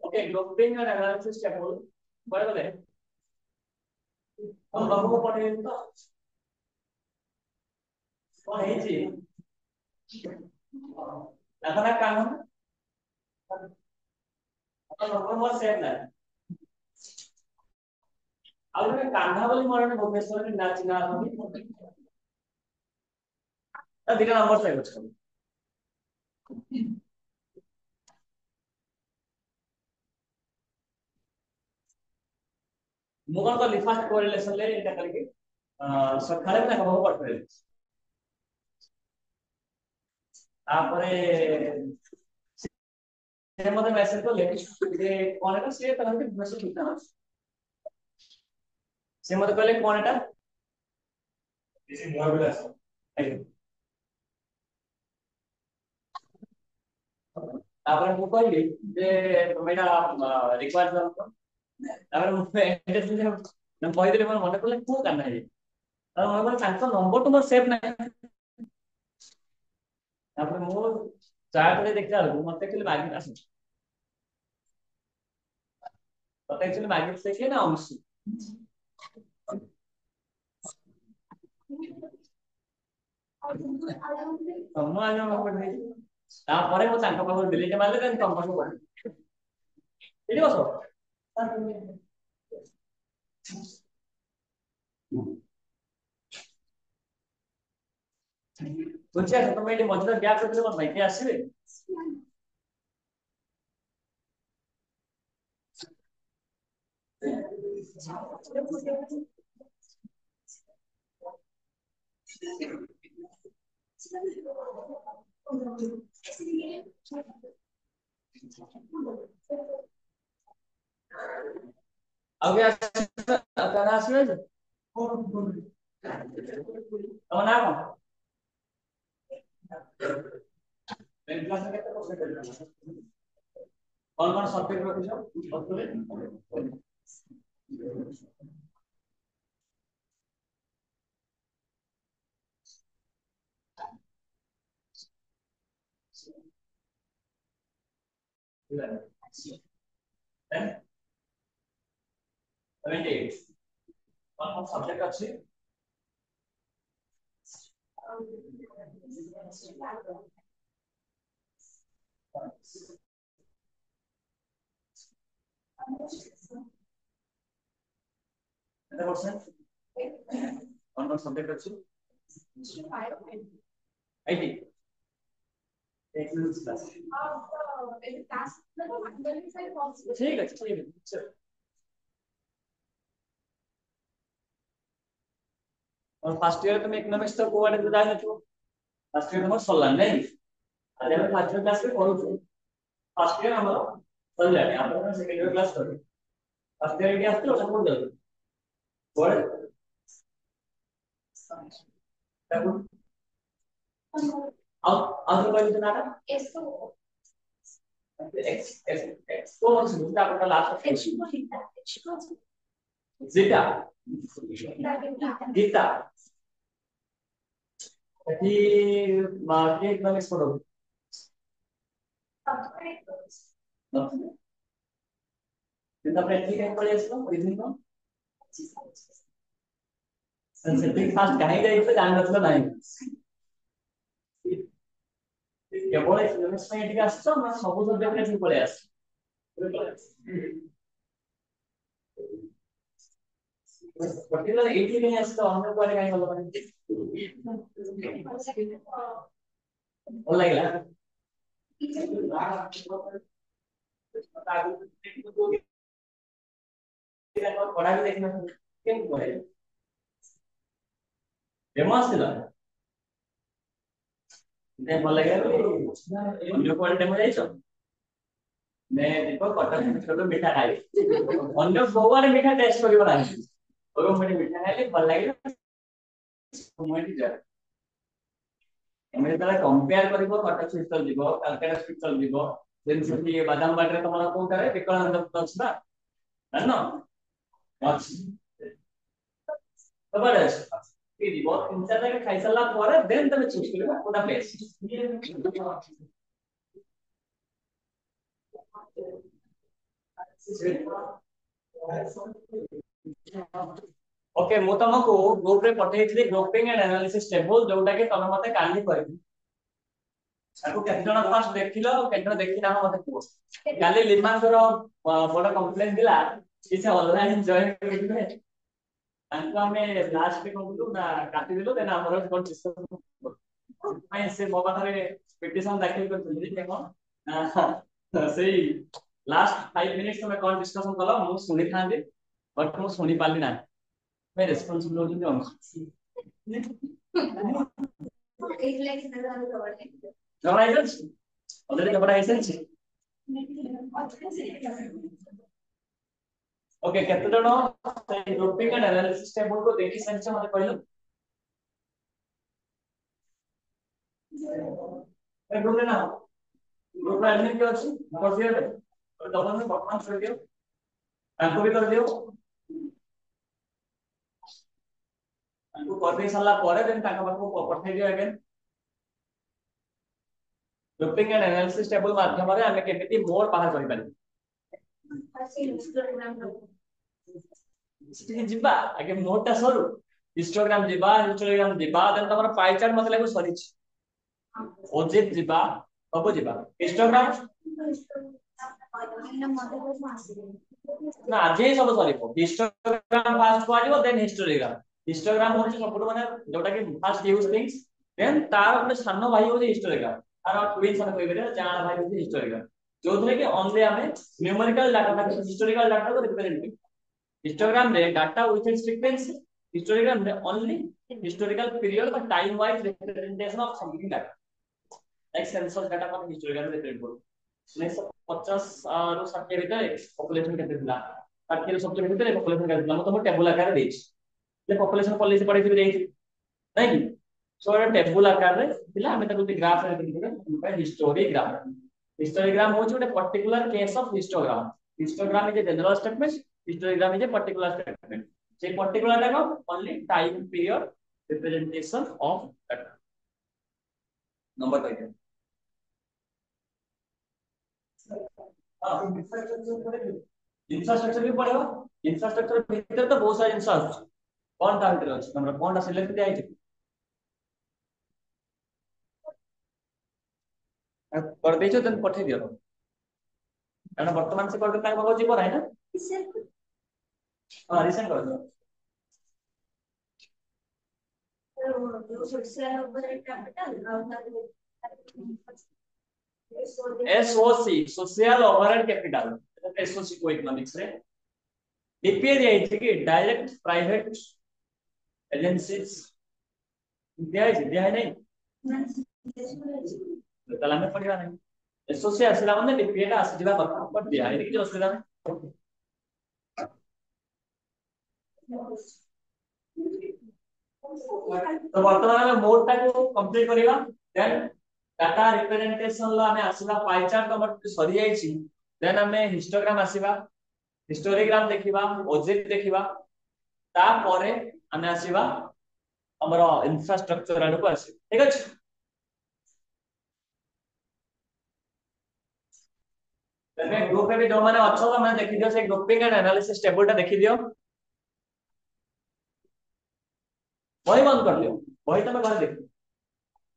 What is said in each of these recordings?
Okay, grouping and analysis step one. What are they? हम लोगों को पढ़े तो कौन है जी? এখন এক কাম হবে अपन लोगों को सेव ना ଆଉ ଗୋଟେ କାନ୍ଧା ବୋଲି ମୋର ଗୋଟେ ଭୁବନେଶ୍ୱରରେ ନାଚିନା ଅଛନ୍ତି ତା ଦିଟା ନମ୍ବର ସେଭ୍ ଅଛି ମୁଁ କଣ କଲି ଫାଷ୍ଟ କୋରିଲେସନ ରେ ଏଟା କରିକି ସକାଳେ ନା କଣ ପଢିଥିଲି ତାପରେ ସେ ମତେ ମେସେଜ କଲେ ଯେ କଣ ଏଟା ସେ ତରଫରୁ ମେସେଜ ଠିକ ଅଛି ସେ ମତେ କହିଲେ କଣ ଏଟା କିଛି ନୂଆ ବିଲ ଆସ ତାପରେ ମୁଁ କହିଲି ଯେ ତମେ ଏଟା ରିକ୍ୱାର୍ଡ କର ତାପରେ ମୁଁ କହିଦେଲି ମୋର ମନେ ପଡିଲା କୋଉ କାମ ହେଇଛି ଆଉ ମୁଁ କହିଲି ତାଙ୍କ ନମ୍ବର ତ ମୋର ସେଭ୍ ନାହିଁ ତାପରେ ମୁଁ ଚାର୍ଟରେ ଦେଖିଲା ବେଳକୁ ମତେ ଖାଲି ମାଗି ଆସୁ ମତେ actually ମାଗି ଦେଖିଲେ ନା ଅଂଶୀ ତମ ଆଗ ପଢେଇ ତାପରେ ମୁଁ ତାଙ୍କ ପାଖକୁ ଡିଲିଟ ମାରିଲେ ଦେନ୍ ତମ ପାଖକୁ ପଢେଇ ଏଠି ବସ ବୁଝିବା ତମେ ଏଠି ମଝିରେ ଗ୍ୟାପ୍ ରଖିଲେ କଣ ପାଇଁ କିଏ ଆସିବେ ଆଉ କିଏ ଆସିବେ ତମ ନାଁ କଣ कौन सब्जेक्ट रखिछ then 78 कौन सब्जेक्ट अछि केते परसेंट कौन सब्जेक्ट अछि 80 एक्सेलेंस क्लास ठीक है चलो और फर्स्ट ईयर तुम इकोनॉमिक्स तो कोआडे तो जाय नथो फर्स्ट ईयर हमर सल्ला नहीं आज हम फर्स्ट ईयर क्लास में करू फर्स्ट ईयर हमर चल जाए आपण सेकंड ईयर क्लास करू फर्स्ट ईयर के आस्ते ओटा कोन जाऊ कोड तब आउट बाय द नाटा एसो एक्स एक्स एक्स तो हम सुनता आपका लास्ट एच जीटा गीता कि मार्केट इकोनॉमिक्स पढ़ो कितना प्रैक्टिकल पढ़े इसको रीजनिंग को सेंसिटिव फास्ट कहीं जाए तो जान मतलब नहीं केवल इकोनॉमिक्स में एटिक आसछ ना सब सब्जेक्ट रे पढ़े आस पर्टिकुलर 80 नहीं आसछ तो हमने पढ़े कहीं बोलो बोल लागला पढ़ा भी देखना केम पढ़े डेमो आसला ने बोल लागला वीडियो कॉल डेमो जाइछो मैं दीपक कटक छोटो मीठा खाई अन्य बहुआरे मीठा टेस्ट करियो ना और मैं मीठा खाइले भल लागला मोइटी जा मैं तरा कंपेयर करिवो कटक सिस्टम दिबो कलकत्ता सिस्टम दिबो देन से ये बादाम बाटरे तमरा कोनटा रे विकलानंद प्लस ना জানো तो बड़े कि दिबो तीन चार टाका खाइ सारला परे देन तमे चूज करिबो कोनटा बेस्ट ओके मु तुमको ग्रुप रे पठेइथि ग्रुपिंग एंड एनालिसिस टेबल जोटा के तमे मते काली करबी ताको केते जण फास्ट देखिलो केते जण देखिना मते कुह काली लिमांकर बड़ कंप्लेंट दिला किछ ऑनलाइन जॉइन करिबे ताको हमें लास्ट पे कहलु ना काटी दिलो देना हमर कोन सिस्टम मैं से मो पाखरे पिटिशन दाखिल करथि जे कोन सेही लास्ट 5 मिनिट्स में कोन डिस्कशन कलो मु सुनि थांदे बट मु सुनि पाली ना मैं रेस्पोंसिबल होती हूं जरा आइसन ऑलरेडी जबड़ा आइसन छी ओके केते जण से ग्रुपिंग एंड एनालिसिस टेबल को देखि सेंस मते कहलो ए ग्रुप रे ना ग्रुप रे एडमिन के अछि कर दियो और डबल में बटन कर दियो ताको भी कर दियो ताको कर दे साला परे देन ताका पाखो पठै दियो again grouping and analysis table माध्यम रे हमें केमिति मोर बाहर करि पारि जिबा आगे मोटा सरू हिस्टोग्राम जिबा देन तमरा पाई चार्ट मते लागो सरी ओजेट जिबा कबो जिबा हिस्टोग्राम ना आज ही सब सरीबो हिस्टोग्राम फास्ट पढिबो देन हिस्टोग्राम होची सबुठ माने जोटा कि फास्ट यूज थिंग्स देन तार अपने सानो भाई होची हिस्टोग्राम तार ट्विन सन कहबे जान भाई होची हिस्टोग्राम जोथरे कि ओनली हमें न्यूमेरिकल डाटा हिस्टोरिकल डाटा को रिप्रेजेंट हिस्टोग्राम रे data with its frequency historical रे ओनली हिस्टोरिकल पीरियड और time wise representation of something data like census data को हिस्टोरिकल रिप्रेजेंट करू 1950 रो 60 ভিতরে পপুলেশন কেতে ଥିଲା 60 रो 70 ভিতরে পপুলেশন কেতে ଥିଲା ମୁଁ ତମ ଟେବୁଲ ଆକାରରେ ଦେଇଛି ଯେ ପପୁଲେଶନ ପଲିସି ପଢେଇଥିବି ଦେଇଛି ନାଇଁ କି ସो ଏଟା ଟେବୁଲ ଆକାରରେ ଥିଲା ଆମେ ତାକୁ ଗ୍ରାଫ ରେ ଦେଖିଥିଲେ ହିଷ୍ଟୋରି ଗ୍ରାଫ Histogram होची ଗୋଟେ particular case of histogram. Histogram is a general statement. Histogram is a particular statement. সেই particular টা কম only time period representation of that number কয়টা इंफ्रास्ट्रक्चर भी पढ़ेगा इंफ्रास्ट्रक्चर भीतर तो बहुत सारे जिंस आछे कौन ता भीतर अछि हमरा कोनटा सिलेक्ट दिया है कर देछो तन पठे दियो कारण वर्तमान से कर देता है जीवन है ना हां रिसेंट कर दो SOC social overhead capital SOC को इकोनॉमिक्स रे डीपीए दिया है कि डायरेक्ट प्राइवेट एजेंसीज दिया है नहीं ताला में पढ़िया नहीं एसओसी आसिला माने डीपीए टा आसी जिबा କଥା पर दिया है कि असुविधा नहीं तो वर्तमान में मोड टा को कंप्लीट करिवा देन डाटा रिप्रेजेंटेशन ला हमें आसीला पाई चार्ट हमर सरी जाई छी देन हमें हिस्टोग्राम आसीबा हिस्टोग्राम देखिबा ओजेट देखिबा ता परे हमें आसीबा हमर इंफ्रास्ट्रक्चर आडू आसी ठीक अछि तबे ग्रुप में भी जो माने अच्छो तो मैं देखि दियो से ग्रुपिंग एंड एनालिसिस टेबल टा देखि दियो वही बंद कर दियो वही तमे घर देखो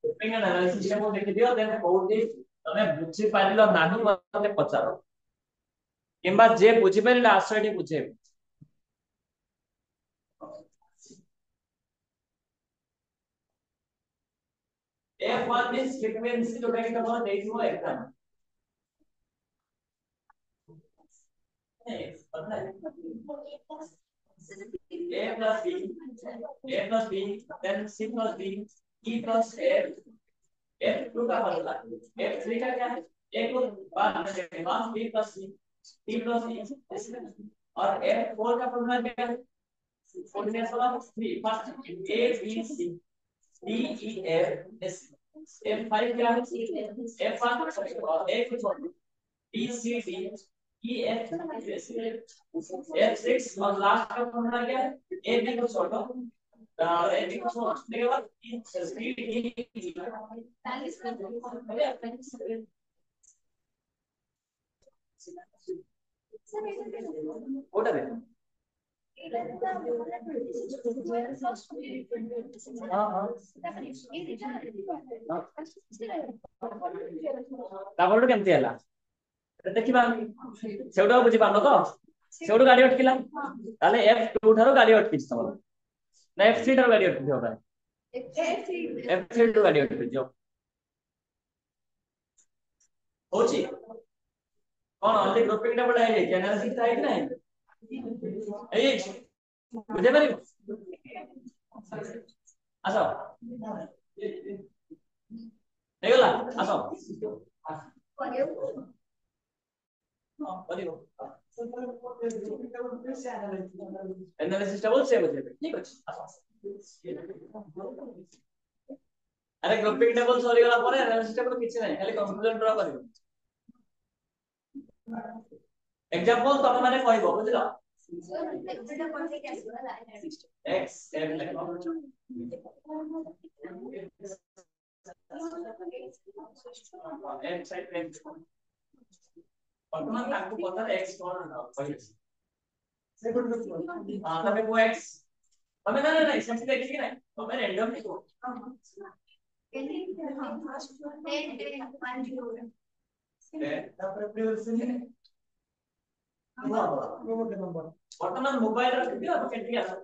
ग्रुपिंग एंड एनालिसिस टेबल देखि दियो देन कोउटी तमे बुझी पारिलो नाही मते पचारो किंबा जे बुझी पारिला आसयटी बुझे F1 means frequency जोटा कि तमरो देखिबो exam A plus B, then C plus D, E plus F, F2 का बदला, F3 का क्या है? A को बाद B plus C, D plus E, और F4 का फॉर्मूला क्या है? कोऑर्डिनेट्स वाला 3 first A B C D E F S F5 क्या है? F1 A को छोड़ B C D E F F6 और लास्ट का फॉर्मूला क्या है ए बी को छोड़ दो ए बी को छोड़ने के बाद सी डी कोटा दे हां हां ताबड़ केमती हला देखिबा सेउडा बुझी पानो तो सेउडा गाडी अटकिला ताले F2 थारो गाडी अटकिछ तमरो ना F3 थारो गाडी अटकिछ होता है F3 तो गाडी अटकिछ जो होची कौन ओनली ग्रुपिंग टा पढ़ाई है एनालिसिस है कि नहीं ए बुझे पारी आसो हेगला आसो एनालिसिस टेबल सेव होते ठीक अछि अरे ग्रुपिंग टेबल सॉरी गला पर एनालिसिस टेबल किछ नै खाली कंक्लूजन ड्रा करियो एग्जांपल तो माने कहबो बुझलो x x साइड वर्तमान ताकू पता है x कौन है पहले हां तमे वो x हमें ना ना सेंस देखी कि नहीं तो मैं रैंडम नहीं को वर्तमान मोबाइल रे दियो तो केटी आसा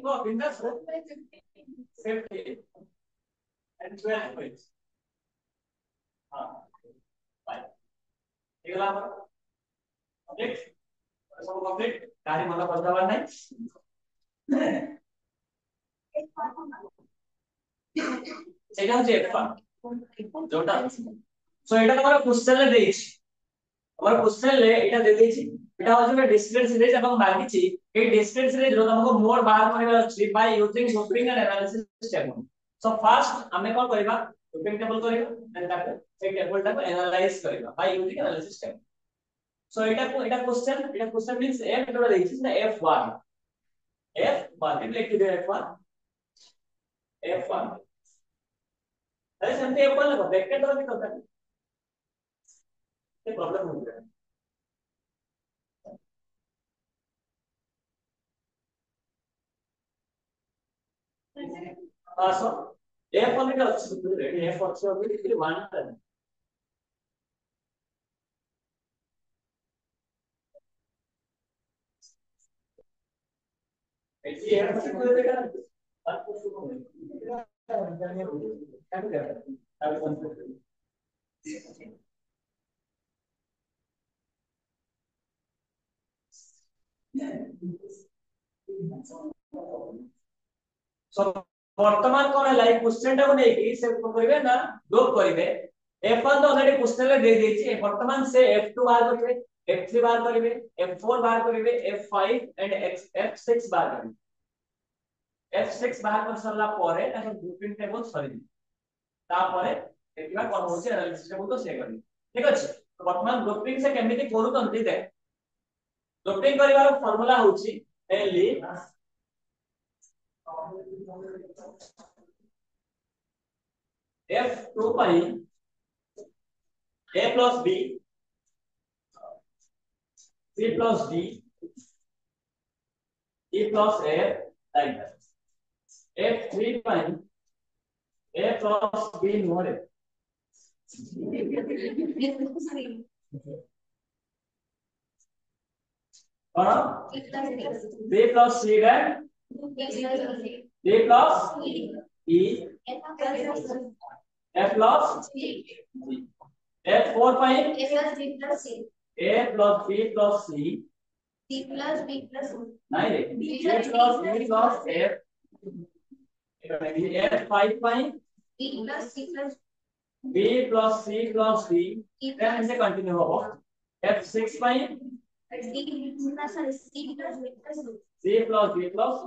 No, in the safety and 12 points. Fine. এগুলা আমার কমপ্লিট সব কমপ্লিট কারি মনে করতে পারবার নাই সেটা হচ্ছে F1 যেটা সো এটা আমরা কোশ্চেনে দিয়েছি আমরা কোশ্চেনে এটা দিয়ে দিয়েছি এটা হচ্ছে ডিসক্রিট সিরিজ এবং মাগিছি এই ডিসক্রিট সিরিজ रो हमको मोर बाहर କରିବାର ଅଛି by using grouping and analysis table so first ଆମେ कोन କରିବା grouping table କରିବା then ତାକୁ ସେ ଟେबल ଟାକୁ analyze କରିବା by using analysis table so এটা question means f যেটা ଦେଇଛି না f1 f1 ଲେଖି ଦେ f1 अरे सेमती f1 ଲେଖ ବ୍ରାକେଟ ର ବି ଦରକାର ये प्रॉब्लम हो गया सो f1 का अच्छी रेडी f1 से अभी फिर 1 है ऐसी f से कोई देगा बात को शुरू होगा क्या करेगा सो वर्तमान कोन है लाइक क्वेश्चन टा को नै कि से करिवे ना ग्रुप करिवे f1 तो ऑलरेडी क्वेश्चन रे दे देछि वर्तमान से f2 बार करिवे f3 बार करिवे f4 बार करिवे f5 एंड f6 बार करिवे f6 बार कर सरला परे ताको ग्रुपिंग टेबल सरी ता परे एतिबा कोन होछि एनालिसिस टेबल तो से करी ठीक अछि तो वर्तमान ग्रुपिंग से केमिति करू तंती दे ग्रुपिंग करिवार फार्मूला होछि mainly f2 by a plus b c plus d e plus f like that f3 by a plus b more b plus c that b plus e f plus f4 by a plus b plus c d plus b plus नहीं रे b plus b plus f f5 by b plus c plus b plus c plus d then इसे continue होगा f6 by d plus c plus b plus c plus b plus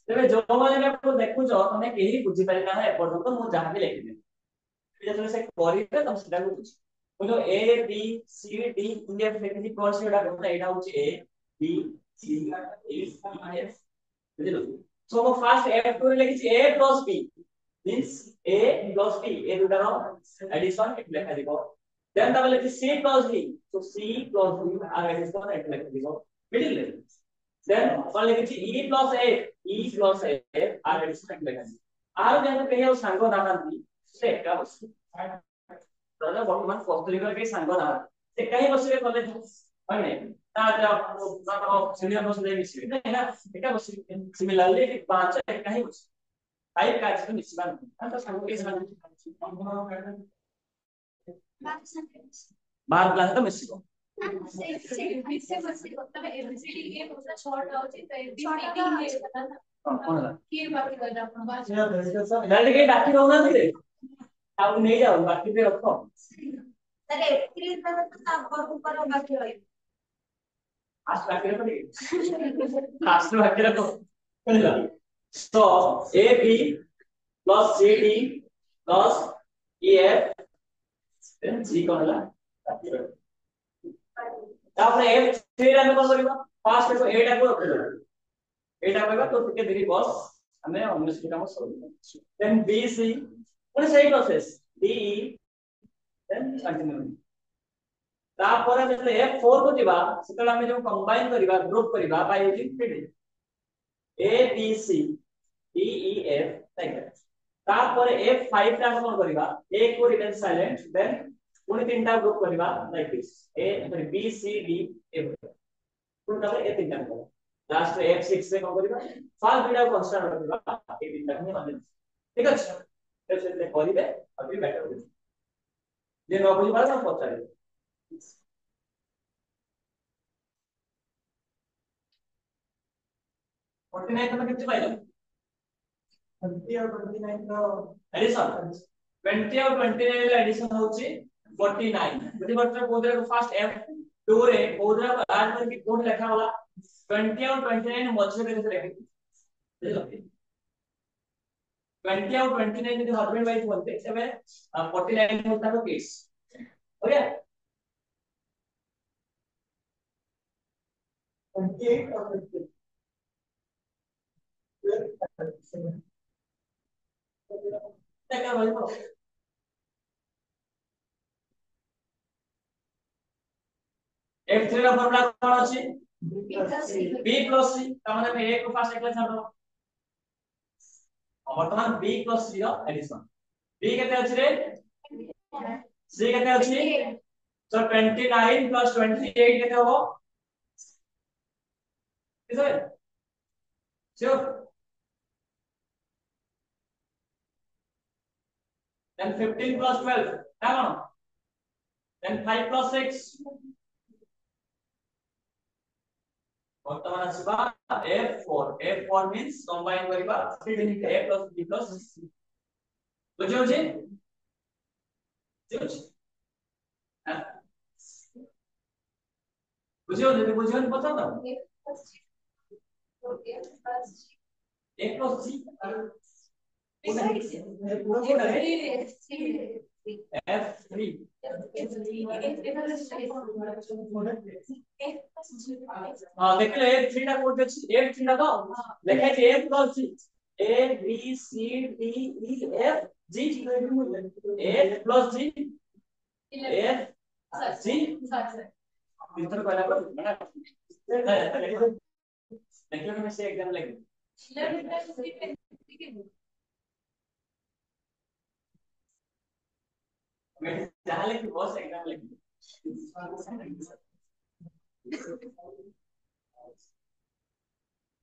तेरे जो माने आपको देखु जो तने केही बुझी पारि ना है पर्यंत मु जहां भी लिखि दे जब से करिवे तब सीधा बुझ जो a b c d e f लिखि कोर्स एडा करता एडा होची a b c e f बुझलो सो वो फर्स्ट f2 रे लिखि a plus b means a plus b ए दुटा रो एडिशन एक लेखा दिबो देन तब लिखि c plus d so c plus d आ एडिशन एक लेखा दिबो बुझले then कौन लिखि e plus f आर एडिशन एक लेखा आरो जेन कहियो सांगो नानांती से एका बस दादा वर्तमान कस्तुरीकर के सांगो ना से कहीं बसिरे कॉलेज है नै ता ता सीनियर बस दे मिसी नै ना एका बस सिमिलरली पांच एक कहीं बस फाइव का तो मिसबा हम तो सांगो के सांगो बार क्लास तो मिसबो बाकी रोना रे आप नहीं जाओ बाकी पे रखो अरे स्क्रीन पे तो आप ऊपर बाकी रहे आज बाकी रखो आज बाकी रखो चलो तो a b plus c d plus e f then c कौन ला तापर f3 रे हम कोन करबा फास्ट को a टा को रख दो a टा करबा तो ଟିକେ देरी बस हमें 19 काम सॉल्व देन b c पुणी सही process d e then continue तापर जब f4 को दिबा सेतला हम जो कंबाइन करबा ग्रुप करबा by using field a b c d e f like that तापर f5 टा कोन करबा a को रिटेन साइलेंट देन पुणी तीनटा ग्रुप करबा like this a b c d e put तापर ए 3 टा लास्ट f6 से कौन करिबा फास्ट बीटा कांस्टेंट रखिबा ए 3 टा ही मान ठीक अछि तो से करिबे अभी बेटर हो जे न बुझि पारे हम पचारे 49 तक कितने पाइलो 20 और 29 का एडिशन 20 और 29 ला एडिशन होची 49 बुझि पारे कोदरा को फास्ट f2 रे कोदरा को ऐड करके कोड लिखा वाला 20 और 29 मझे कैसे लिखेंगे बुझिलो 20 और 29 यदि हस्बैंड वाइफ बोलते तबे 49 होता है केस हो गया 28 और 50 क्या भाई f3 ର ଫର୍ମୁଲା କଣ ଅଛି b plus c ତା ମାନେ a को फास्ट एकला छाडो वर्तमान b plus c ର एडिशन b केते अछि रे c केते अछि so 29 plus 28 केते होबो किसे sure then 15 plus 12 ता कोन then 5 plus 6 वर्तमान आसीबा f4 means combine करिबा a plus b plus c बुझियो जे बुझियो जे बुझियो पता था एक प्लस सी f3 हां देखले f3 टा कोड अछि f3 टा तो लिखै छै a plus c a b c d e f g a plus g f c इधर कहला पर बड़ा देखिए मैं से एग्जाम लगे मैं चाहले कि बॉस एग्जाम लगे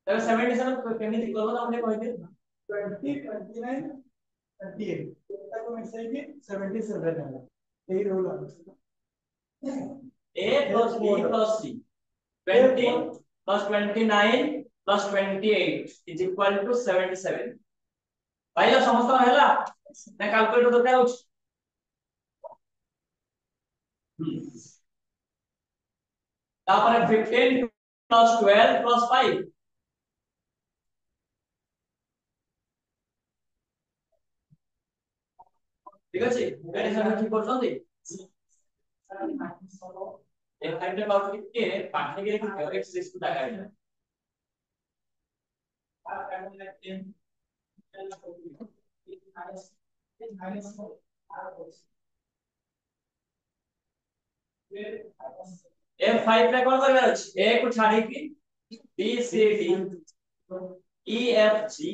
तब 77 केमिति करबो ना हमने कहते 20 29 38 तक में से कि 77 है यही रूल है a plus b plus c 20 plus 29 plus 28 is equal to 77 पाइला समस्त हैला ना कैलकुलेटर दरकार होछ तापर 15 plus 12 plus 5 ঠিক আছে এডিশন কি করছন্তি एक फाइव पावर के पाठने के लिए x रेस टू दा गाइड f5 रे कोन करबे अछि a को छाडी की b c d e f g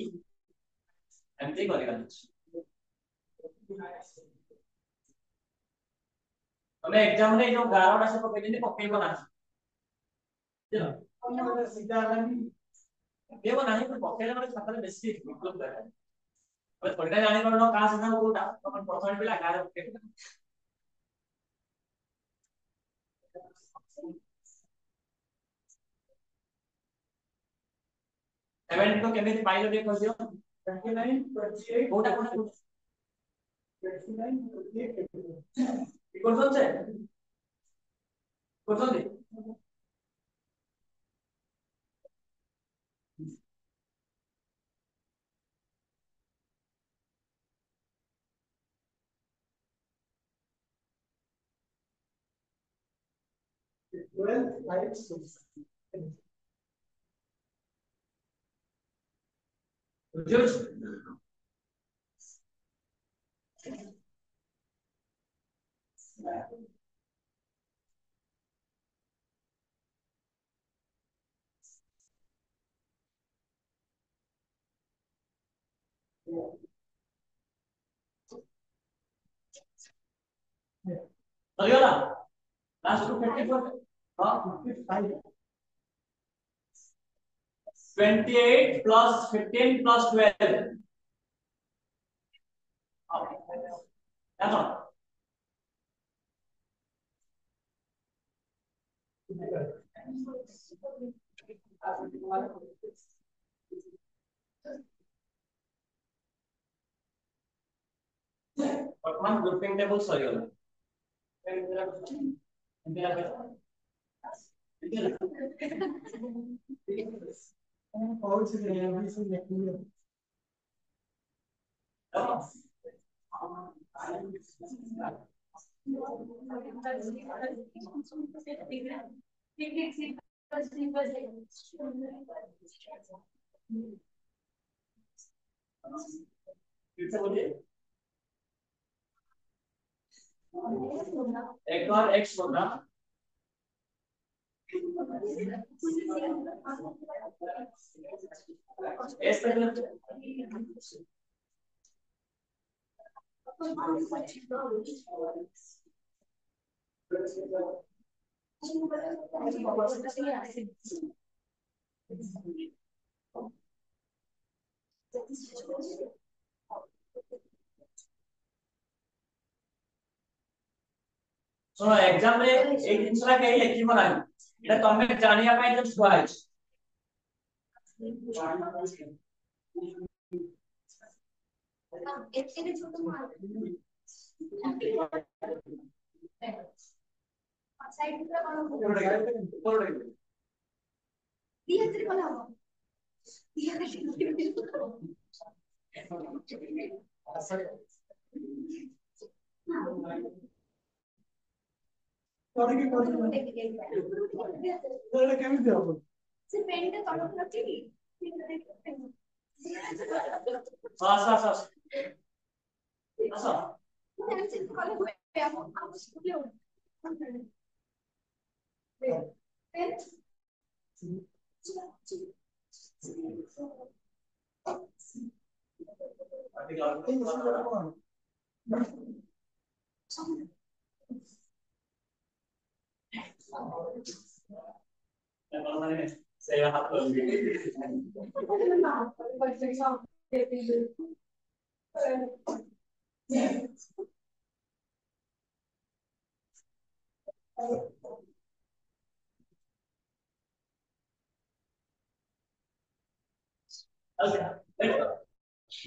एमती करबा अछि हमें एग्जाम रे जो 11 टा से पकेइले पकेइबो ना चलो हम सीधा आलानी देबो नाही तो पकेइले माने छात्र बेसी मतलब करे अब थोड़ा जाने परनो का से ना कोटा अपन परसेंट पिला गार पकेइले 7 को केमिति पाइलो देखो दियो 29 28 कोटा कोटा 29 28 कोन से कोन से 12 5 6 Just अगला लास्ट को 54 हां 55 28 plus 15 plus 12 দেখো বর্তমান গ্রুপিং টেবল সরি হলো एक और x होगा s ଶୁଣ ଏକ୍ସାମ ରେ ଏଇ ଜିନିଷଟା କେହି ଲେଖିବ ନାହିଁ ଏଟା ତମେ ଜାଣିବା ପାଇଁ ତ ଛୁଆ ଅଛି ଏତିକି ଛୋଟ ମାର୍କ ସାଇଡ୍ ରେ କଣ କୋଡ ଦି ହାତରେ କଣ ହବ ଦି ହାତରେ କରିକି କେମିତି ହବ ସେ ପେନ୍ ଟା ତଳକୁ ରଖିକି ଆସ ଆସ ଆସ से हाथ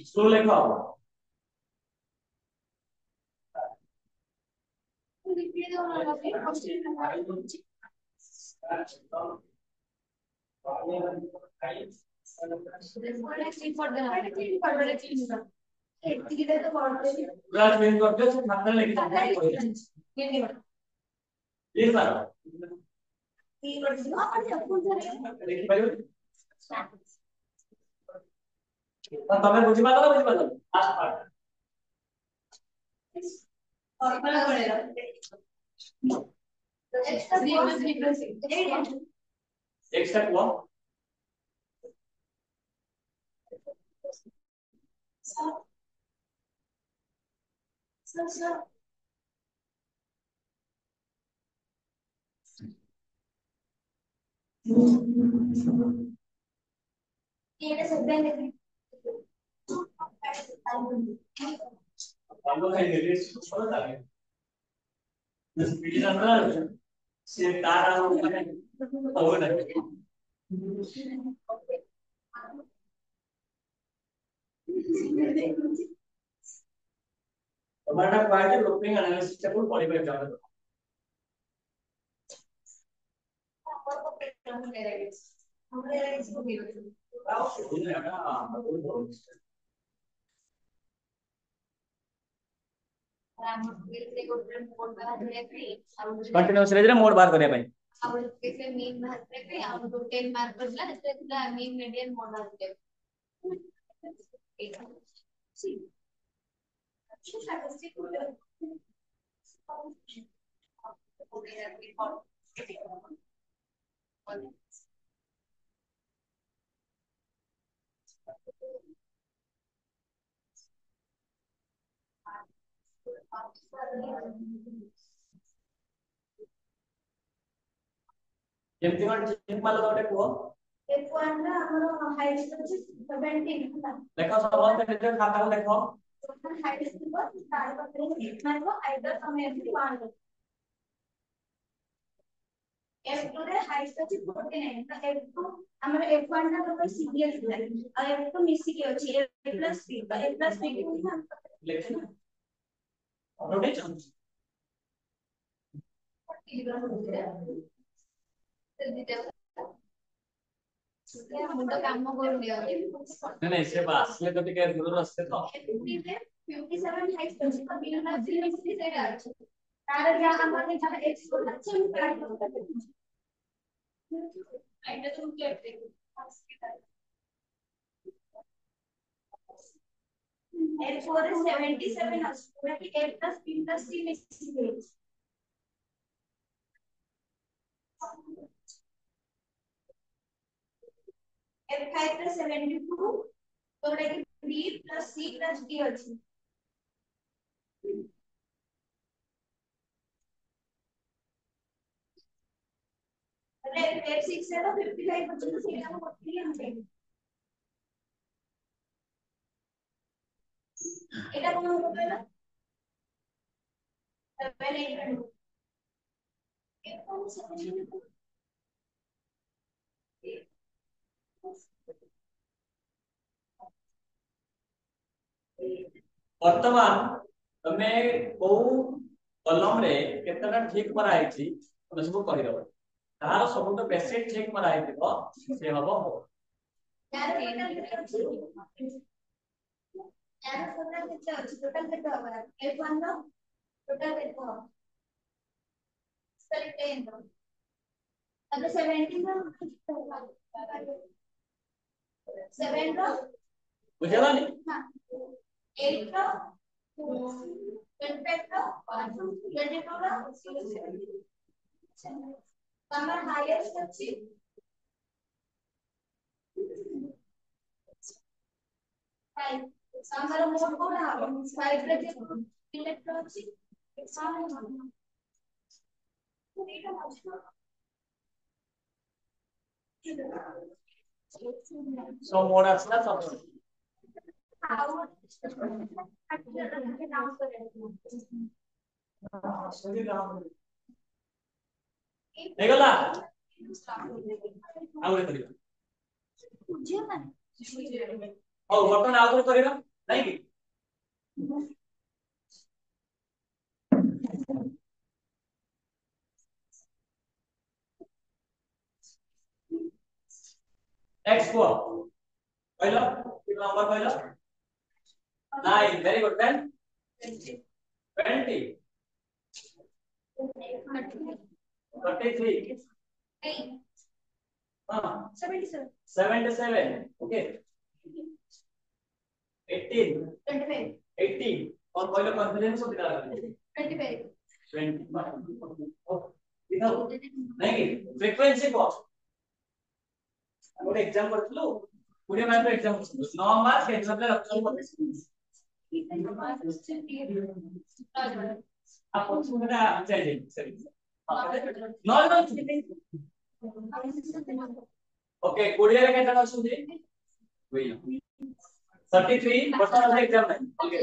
स्कूल लिखो तमें बुझी पालो ना बुझी पालो लास्ट पार्ट और पहला पड़ेगा एक्स्ट्रा हुआ ये सब देने हम लोग कहीं रिलेट छोड़ देंगे इस वीडियो में से तारा और नहीं हमारा पॉइंट ग्रुपिंग एनालिसिस का पूरा पॉलीमर जाना है हमारे इसको भी कंटिन्यूअस रे मोड बार करने ପାଇଁ ଆଉ କେତେ मीन बाहर करके ଆଉ 10 मार्क बचला ସେଟା मीन मीडियन मोड बाहर करके एटा सी अच्छा स्टैटिस्टिक ଯେମିତି ଗୋଟେ ଠିକ ମାଲ ଗୋଟେ କୁହ F1 ର ଆମର ହାଇଟ୍ ଅଛି 17 देखो समस्त निज खाता को देखो हाइट ଥିବ ତାର ପାଖରେ ହିଟ୍ ମାରିବ ଆଇଦର ତମେ ଏମିତି 1 F2 ରେ ହାଇଟ୍ ଅଛି 49 ତ F2 ଆମର F1 ଟା ତ ସିରିयल ଥିଲା ଆଉ F2 ମିଶିକି ଅଛି A plus B ତ A plus B କୁ ହିଁ लेखना रोटे चल मुंड काम करूनी नहीं से बात ले तो टिके दूर रास्ते तो 57 हाइट ଅଛି ତ B plus C ମିଶିକି ସେଇଟା ଅଛି ତାର ଯାହା ଆମର ଯାହା X ଅଛି ମୁଁ କାଟ କରୁଛି ଆଇଟା ତ କ୍ଲିୟର ଦେଖୁ F4 ରେ 77 ଅଛି ପୁରା କି A plus B plus C ମିଶିକି ଅଛି F5 ରେ 72 जोटा कि B plus C plus D ଅଛି F6 ରେ 55 ଅଛି ତ ସେଇଟା ମୁଁ ବତେଇ ଆମେ এটা কোন হবে না 7 8 वर्तमान तमे को कलम रे केतना ठीक करा आइछि तमे सब कहि दबो तार सब तो बेसिक ठीक करा आइथिबो से हबो यार टोटल केते अछि यार टोटल केते होबा F1 रो टोटल केते हो सॉरी 10 रो अब 17 रो 7 रो बुझला नि हां 8 रो 25 रो 22 रो तमर हाईएस्ट अछि फाइव ଆମର ମୋଟ କୋଉଟା ହବ 5 ରେ ଯେ ଇଲେକ୍ଟ୍ରନ ଅଛି ଏଇଟା ଅଛି सो मोड असला सब ଆଉ हेगला आउरे करियो बुझियो ना और बटन आउरे करियो नहीं कि x को पहिलो नंबर पहिलो 9 वेरी गुड 10 20 33 हां 77 ओके 18 25 80 और पहिलो कॉन्फिडेंस को दिखा 25 20 दिखाओ नहीं फ्रीक्वेंसी को ଗୋଟେ एग्जाम करथलो 20 मार्क ର एग्जाम करथलो 9 मार्क एग्जाम रे रखल आप सुनरा चाहिए सही नो नो ओके 20 रे केतना अछुंदी वेई 33 वर्तमान एग्जाम नहीं ओके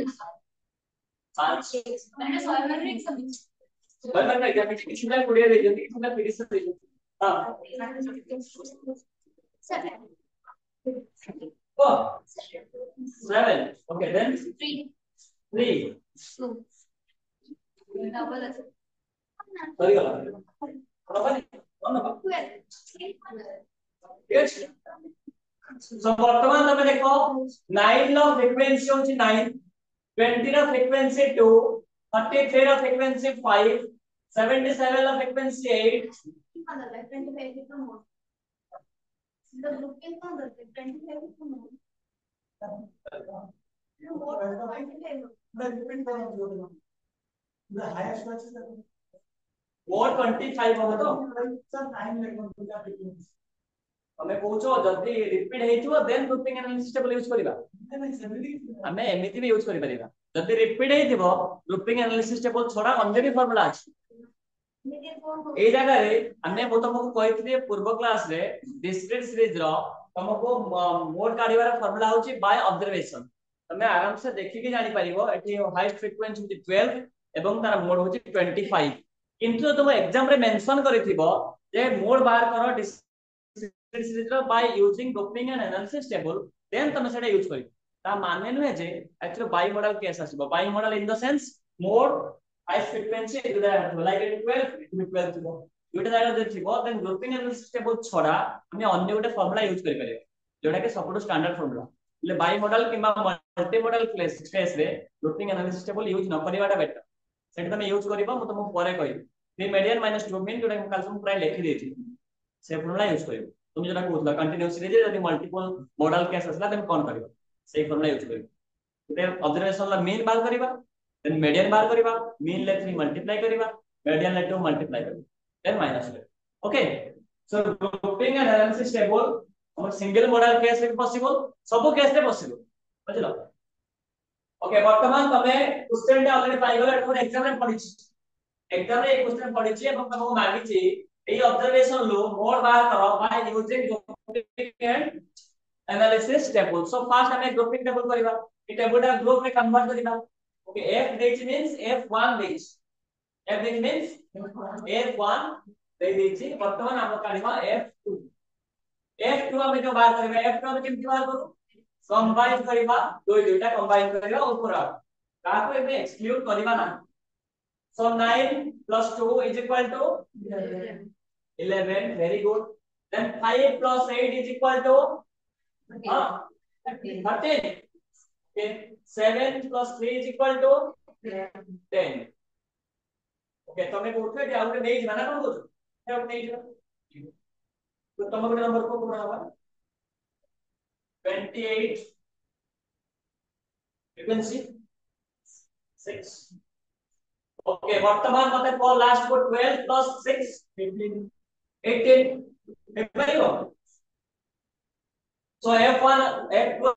5 मैंने 100 मार्क रे एग्जाम वर्तमान एग्जाम में किसी ना 20 दे दियो किसी ना 30 दे दियो हां 7 4 7 okay then 3 2 डबल আছে सही गला प्रॉपर कौन ना 12 सो वर्तमान तमे देखो 9 लो फ्रीक्वेंसी होची 9 20 रो फ्रीक्वेंसी 2 33 रो फ्रीक्वेंसी 5 77 रो फ्रीक्वेंसी 8 25 तो मोर the looking on the 25 to moor the highest match is मोर 25 हो तो sir 9 like हमें पूछो जल्दी रिपीट हेइथिबो then grouping analysis table use करिबा हमें एमिति भी यूज करि परिबा जल्दी रिपीट हेइथिबो ग्रुपिंग एनालिसिस टेबल छोड़ा अन्य भी फार्मूला अछि এই জায়গায় আমি তোমাকে কইଥିଲି পূর্ব ক্লাস রে ডিসক্রিট সিরিজ র তোমাকে মোড কাढिबार ফর্মুলা হচ্ছে বাই অবজারভেশন তুমি आराम से देखिके जानि परिबो एठी हाईएस्ट फ्रिक्वेंसी होची 12 এবং তার মোড হচ্ছে 25 কিন্তু তুমি एग्जाम रे मेंशन करिथिबो যে মোড बाहर करो ডিসক্রিট সিরিজ র by using grouping and analysis table then তুমি সেটা ইউজ করিব তা মানে নহে যে एक्चुअली बाई मॉडल केस आसीबो bimodal in the sense mode highest frequency like 12 it will be 12 थिबो दुटा जागा जे थिबो देन ग्रुपिंग एनालिसिस टेबल छडा हम अन्य गोटे फार्मूला यूज करि परिबे जोटा के सबटु स्टैंडर्ड फार्मूला ले बाई मॉडल किबा मल्टी मॉडल केस रे ग्रुपिंग एनालिसिस टेबल यूज न करिवाटा बेटर सेट तुम यूज करिबो म तुमको परे कहि 3 मीडियन माइनस 2 मीन जोटा हम काल तुम प्राय लिखि देछि से फार्मूला यूज करिबो तुम जोटा कहउतला कंटीन्यूअस सीरीज यदि मल्टीपल मॉडल केस असला देन कोन करिबो से फार्मूला यूज करिबो देन ऑब्जर्वेशन ला मीन बार करिबा देन मीडियन बार करिबा मीन ले 3 मल्टीप्लाई करिबा मीडियन ले 2 मल्टीप्लाई करिबा देन माइनस करिबा okay so grouping and analysis table हम सिंगल मॉडल केस रे पॉसिबल सब केस रे पॉसिबल बुझलो ओके वर्तमान तमे क्वेश्चन टा ऑलरेडी पाइ गलो एटा एग्जाम रे पढिछि एग्जाम रे क्वेश्चन पढिछि एवं तुमको मागिछि এই অবজারভেশন লো মোড বার করো by using grouping and analysis table so first हमें ग्रुपिंग टेबल करिबा ई टेबल ग्रुप में कन्वर्ट करिबा ओके f देछि मींस f1 देछि f देछि मींस f1 दे देछि वर्तमान हम काढिबा f2 f2 हमें जो बार करिबा f2 हमें केमति बार करू कंबाइन करिबा दुईटा कंबाइन करिबा ऊपर काको एबे एक्सक्लूड करिबा ना सो 9 plus 2 is equal to 11 very good then 5 plus 8 is equal to 13 okay 7 plus 3 is equal to 10 okay तमे कोठे जे आउटे नै जाना कोन कोछ आउट नै जा तो तमे कोन नंबर को कोन होगा 28 you can see 6 okay वर्तमान मते को लास्ट को 12 plus 6 15 18 very good so f1 f2